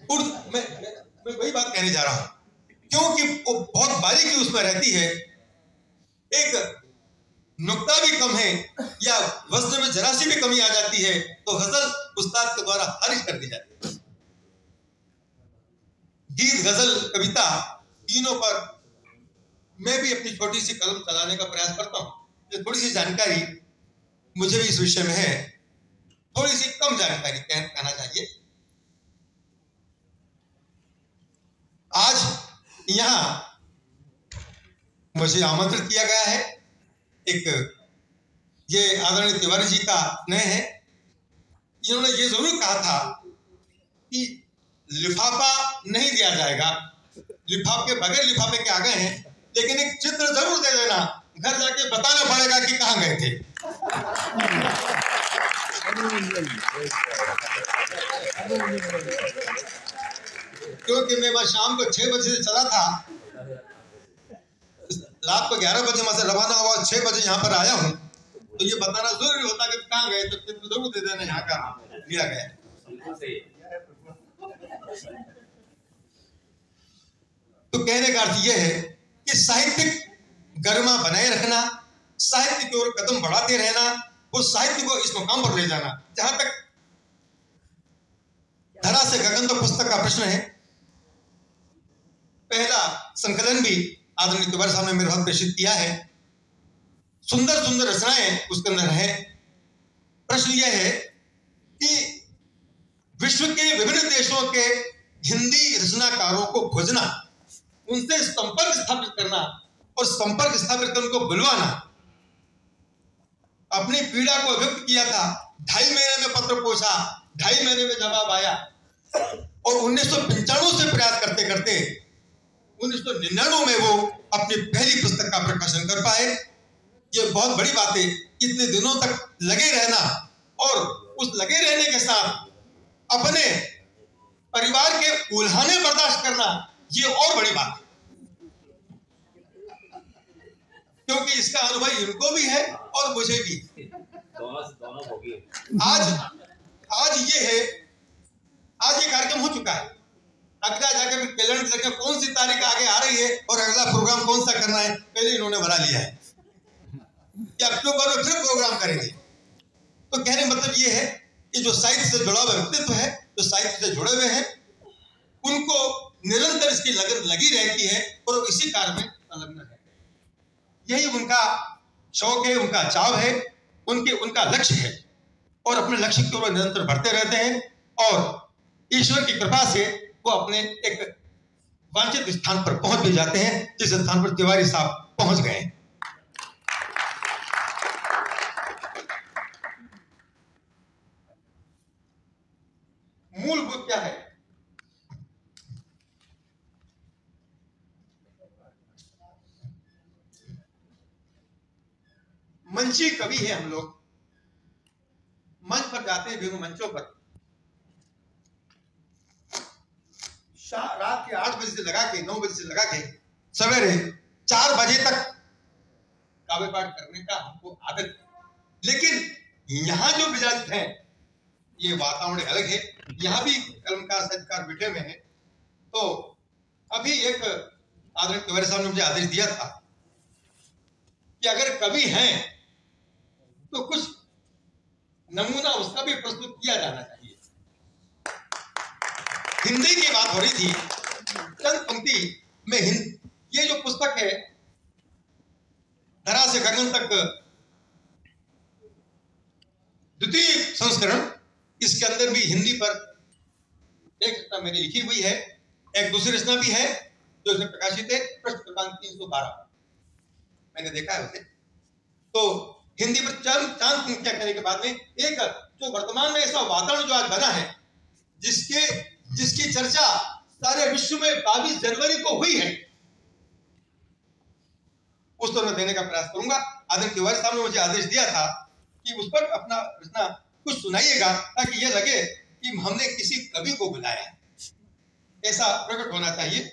मैं वही बात कहने जा रहा हूं, क्योंकि वो बहुत बारीकी उसमें रहती है। एक नुक्ता भी कम है या वजन में जरा सी भी कमी आ जाती है तो गजल उस्ताद के द्वारा खारिज कर दी जाती है। गीत, गजल, कविता तीनों पर मैं भी अपनी छोटी सी कलम चलाने का प्रयास करता हूँ। थोड़ी सी जानकारी मुझे भी इस विषय में है, थोड़ी सी कम जानकारी कहना चाहिए। आज यहाँ मुझे आमंत्रित किया गया है, एक ये आदरणीय तिवारी जी का स्नेह है। इन्होंने ये जरूर कहा था कि लिफाफा नहीं दिया जाएगा, लिफाफे बगैर लिफाफे के आ गए हैं, लेकिन एक चित्र जरूर दे देना, घर जाके बताना पड़ेगा कि कहाँ गए थे। क्योंकि मैं वहां शाम को 6 बजे से चला था, रात को 11 बजे वहां से रवाना हुआ, 6 बजे यहाँ पर आया हूँ, तो ये बताना जरूरी होता कि कहाँ गए, तो चित्र जरूर दे देना यहाँ का लिया गया। तो कहने का अर्थ यह है कि साहित्यिक गरिमा बनाए रखना, साहित्य की ओर कदम बढ़ाते रहना, उस साहित्य को इस मुकाम पर ले जाना। जहां तक धरा से गगन तक पुस्तक का प्रश्न है, पहला संकलन भी आदरणीय तिवारी साहब ने मेरे हाथ प्रेषित किया है। सुंदर सुंदर रचनाएं उसके अंदर है। प्रश्न यह है कि विश्व के विभिन्न देशों के हिंदी रचनाकारों को खोजना, उनसे संपर्क स्थापित करना और संपर्क स्थापित कर उनको बुलवाना। अपनी पीड़ा को व्यक्त किया था, 2.5 महीने में पत्र पहुंचा, 2.5 महीने में जवाब आया, और 1995 से प्रयास करते करते 1999 में वो अपनी पहली पुस्तक का प्रकाशन कर पाए। ये बहुत बड़ी बात है। इतने दिनों तक लगे रहना और उस लगे रहने के साथ अपने परिवार के उल्हाने बर्दाश्त करना, ये और बड़ी बात है, क्योंकि इसका अनुभव इनको भी है और मुझे भी। आज ये है, आज ये कार्यक्रम हो चुका है। अगला जाकर कैलेंडर देखें कौन सी तारीख आगे आ रही है और अगला प्रोग्राम कौन सा करना है, पहले इन्होंने बना लिया है कि अक्टूबर में फिर प्रोग्राम करेंगे। तो कहने मतलब ये है कि जो साहित्य से जुड़ा हुआ व्यक्तित्व है, जो साहित्य से जुड़े हुए हैं, उनको निरंतर इसकी लगन लगी रहती है और इसी कार्य में संलग्न है। यही उनका शौक है, उनका चाव है, उनका लक्ष्य है, और अपने लक्ष्य की ओर निरंतर बढ़ते रहते हैं और ईश्वर की कृपा से वो अपने एक वांछित स्थान पर पहुंच भी जाते हैं, जिस स्थान पर तिवारी साहब पहुंच गए। मूलभूत क्या है? मंची कवि है हम लोग। मंच पर जाते हैं, विभिन्न मंचों पर, रात के 8 बजे से लगा के 9 बजे से लगा के सवेरे 4 बजे तक काव्य पाठ करने का हमको आदत है। लेकिन यहाँ जो मिजाज है, ये वातावरण अलग है। यहाँ भी कलमकार साहित्यकार बैठे हुए हैं। तो अभी एक आदरणीय तिवारी साहब ने मुझे आदेश दिया था कि अगर कवि हैं तो कुछ नमूना उसका भी प्रस्तुत किया जाना चाहिए। हिंदी की बात हो रही थी, चंद पंक्ति में ये जो पुस्तक है धरा से गगन तक द्वितीय संस्करण, इसके अंदर भी हिंदी पर एक रचना मेरी लिखी हुई है, एक दूसरी रचना भी है जो इसमें प्रकाशित है, पृष्ठ क्रमांक 312 मैंने देखा है उसे। तो हिंदी पर चांद पंक्तियां करने के बाद में एक जो वर्तमान में ऐसा वातावरण जो आज बना है, जिसकी चर्चा सारे विश्व में 22 जनवरी को हुई है, उस पर मैं देने का प्रयास करूंगा। आदरणीय तिवारी साहब ने मुझे आदेश दिया था कि उस पर अपना रचना कुछ सुनाइएगा, ताकि यह लगे कि हमने किसी कवि को बुलाया, ऐसा प्रकट होना चाहिए।